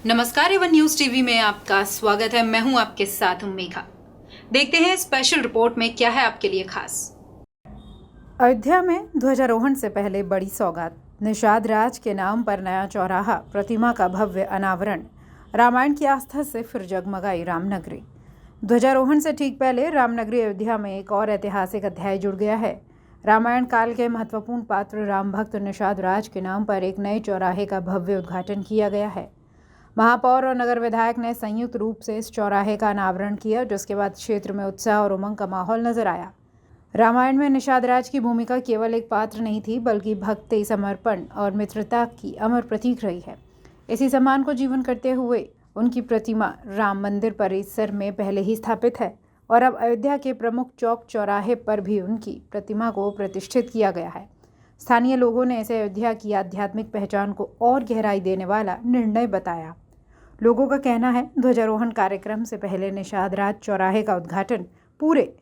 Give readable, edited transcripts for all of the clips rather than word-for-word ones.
नमस्कार, Avon news TV में आपका स्वागत है। मैं हूं आपके साथ मेघा। देखते हैं स्पेशल रिपोर्ट में क्या है आपके लिए खास। अयोध्या में ध्वजारोहण से पहले बड़ी सौगात, निषाद राज के नाम पर नया चौराहा, प्रतिमा का भव्य अनावरण, रामायण की आस्था से फिर जगमगाई रामनगरी। ध्वजारोहण से ठीक पहले रामनगरी अयोध्या में एक और ऐतिहासिक अध्याय जुड़ गया है। रामायण काल के महत्वपूर्ण पात्र राम भक्त निषाद राज के नाम पर एक नए चौराहे का भव्य उद्घाटन किया गया है। महापौर और नगर विधायक ने संयुक्त रूप से इस चौराहे का अनावरण किया, जिसके बाद क्षेत्र में उत्साह और उमंग का माहौल नजर आया। रामायण में निषाद राज की भूमिका केवल एक पात्र नहीं थी, बल्कि भक्ति, समर्पण और मित्रता की अमर प्रतीक रही है। इसी सम्मान को जीवन करते हुए उनकी प्रतिमा राम मंदिर परिसर में पहले ही स्थापित है और अब अयोध्या के प्रमुख चौक चौराहे पर भी उनकी प्रतिमा को प्रतिष्ठित किया गया है। स्थानीय लोगों ने इसे अयोध्या की आध्यात्मिक पहचान को और गहराई देने वाला निर्णय बताया। लोगों का कहना है, ध्वजारोहण कार्यक्रम से पहले निषाद राज चौराहे का उद्घाटन पूरे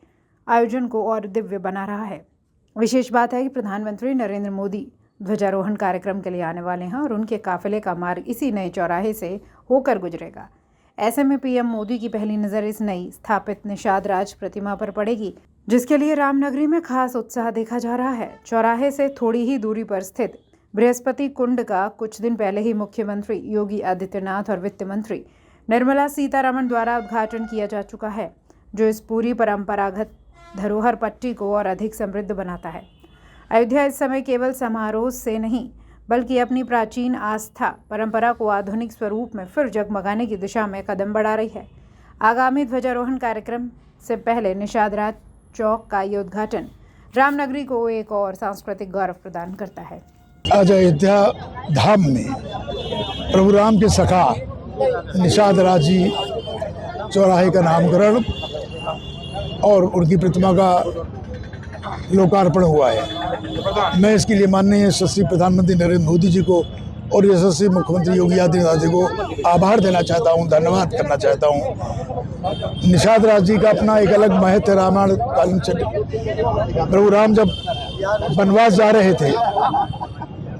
आयोजन को और दिव्य बना रहा है। विशेष बात है कि प्रधानमंत्री नरेंद्र मोदी ध्वजारोहण कार्यक्रम के लिए आने वाले हैं और उनके काफिले का मार्ग इसी नए चौराहे से होकर गुजरेगा। ऐसे में पीएम मोदी की पहली नज़र इस नई स्थापित निषाद राज प्रतिमा पर पड़ेगी, जिसके लिए रामनगरी में खास उत्साह देखा जा रहा है। चौराहे से थोड़ी ही दूरी पर स्थित बृहस्पति कुंड का कुछ दिन पहले ही मुख्यमंत्री योगी आदित्यनाथ और वित्त मंत्री निर्मला सीतारमण द्वारा उद्घाटन किया जा चुका है, जो इस पूरी परंपरागत धरोहर पट्टी को और अधिक समृद्ध बनाता है। अयोध्या इस समय केवल समारोह से नहीं, बल्कि अपनी प्राचीन आस्था परंपरा को आधुनिक स्वरूप में फिर जगमगाने की दिशा में कदम बढ़ा रही है। आगामी ध्वजारोहण कार्यक्रम से पहले निषाद राज चौक का ये उद्घाटन रामनगरी को एक और सांस्कृतिक गौरव प्रदान करता है। आज अयोध्या धाम में प्रभु राम के सखा निषाद राज जी चौराहे का नामकरण और उनकी प्रतिमा का लोकार्पण हुआ है। मैं इसके लिए माननीय यशस्वी प्रधानमंत्री नरेंद्र मोदी जी को और यशस्वी मुख्यमंत्री योगी आदित्यनाथ जी को आभार देना चाहता हूँ, धन्यवाद करना चाहता हूँ। निषाद राज जी का अपना एक अलग महत्व है। रामायण कालीन प्रभु राम जब वनवास जा रहे थे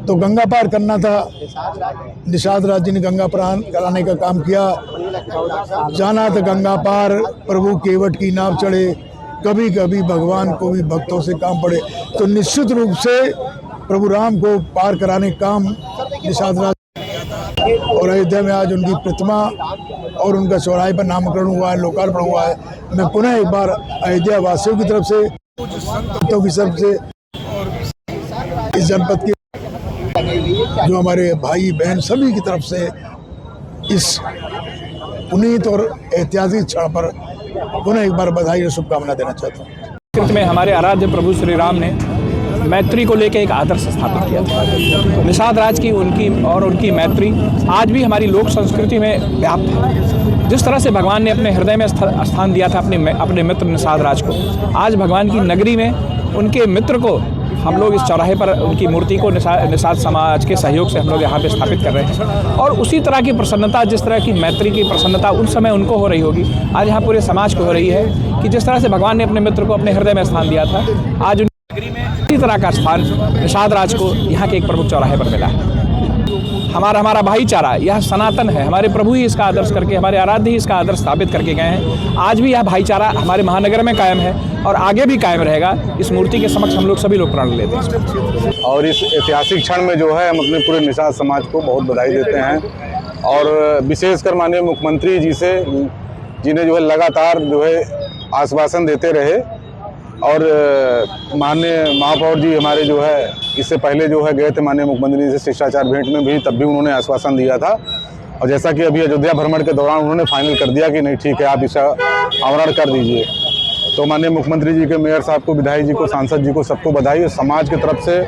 तो गंगा पार करना था। निषाद राज जी ने गंगा पार कराने का काम किया। जाना था गंगा पार, प्रभु केवट की नाव चढ़े, कभी कभी भगवान को भी भक्तों से काम पड़े। तो निश्चित रूप से प्रभु राम को पार कराने का काम निषाद राज और अयोध्या में आज उनकी प्रतिमा और उनका चौराहे पर नामकरण हुआ है, लोकार्पण हुआ है। मैं पुनः एक बार अयोध्या वासियों की तरफ से, भक्तों की तरफ से और इस जनपद के जो हमारे भाई बहन सभी की तरफ से इस पुनीत और ऐतिहासिक क्षण पर पुनः एक बार बधाई और शुभकामना देना चाहता हूँ। में हमारे आराध्य प्रभु श्री राम ने मैत्री को लेकर एक आदर्श स्थापित किया था। निषाद राज की उनकी मैत्री आज भी हमारी लोक संस्कृति में व्याप्त है। जिस तरह से भगवान ने अपने हृदय में स्थान दिया था अपने मित्र निषाद राज को, आज भगवान की नगरी में उनके मित्र को हम लोग इस चौराहे पर उनकी मूर्ति को निषाद समाज के सहयोग से हम लोग यहाँ पे स्थापित कर रहे हैं। और उसी तरह की प्रसन्नता, जिस तरह की मैत्री की प्रसन्नता उस समय उनको हो रही होगी, आज यहाँ पूरे समाज को हो रही है कि जिस तरह से भगवान ने अपने मित्र को अपने हृदय में स्थान दिया था, आज उनकी नगरी में इसी तरह का स्थान निषाद राज को यहाँ के एक प्रमुख चौराहे पर मिला है। हमारा भाईचारा यह सनातन है। हमारे प्रभु ही इसका आदर्श करके, हमारे आराध्य ही इसका आदर्श स्थापित करके गए हैं। आज भी यह भाईचारा हमारे महानगर में कायम है और आगे भी कायम रहेगा। इस मूर्ति के समक्ष हम लोग सभी लोग प्रण लेते हैं और इस ऐतिहासिक क्षण में जो है हम अपने पूरे निषाद समाज को बहुत बधाई देते हैं। और विशेषकर माननीय मुख्यमंत्री जी से, जिन्हें जो है लगातार जो है आश्वासन देते रहे, और माननीय महापौर जी हमारे जो है इससे पहले जो है गए थे माननीय मुख्यमंत्री जी से शिष्टाचार भेंट में भी, तब भी उन्होंने आश्वासन दिया था। और जैसा कि अभी अयोध्या भ्रमण के दौरान उन्होंने फाइनल कर दिया कि नहीं ठीक है, आप इसका आवरण कर दीजिए। तो माननीय मुख्यमंत्री जी के, मेयर साहब को, विधायक जी को, सांसद जी को, सबको बधाई। समाज की तरफ से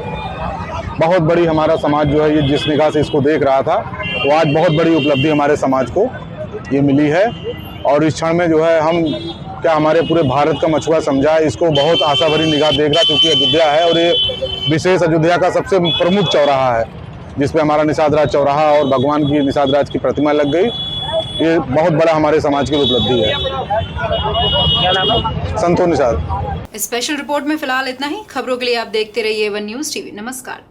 बहुत बड़ी, हमारा समाज जो है ये जिस निगाह से इसको देख रहा था, वो आज बहुत बड़ी उपलब्धि हमारे समाज को ये मिली है। और इस क्षण में जो है हम क्या हमारे पूरे भारत का मछुआ समझा है, इसको बहुत आशा भरी निगाह देख रहा, क्योंकि अयोध्या है और ये विशेष अयोध्या का सबसे प्रमुख चौराहा है, जिसपे हमारा निषाद राज चौराहा और भगवान की निषाद राज की प्रतिमा लग गई। ये बहुत बड़ा हमारे समाज की उपलब्धि है। क्या नाम है? संतो निषाद। स्पेशल रिपोर्ट में फिलहाल इतना ही। खबरों के लिए आप देखते रहिए एवन न्यूज टीवी। नमस्कार।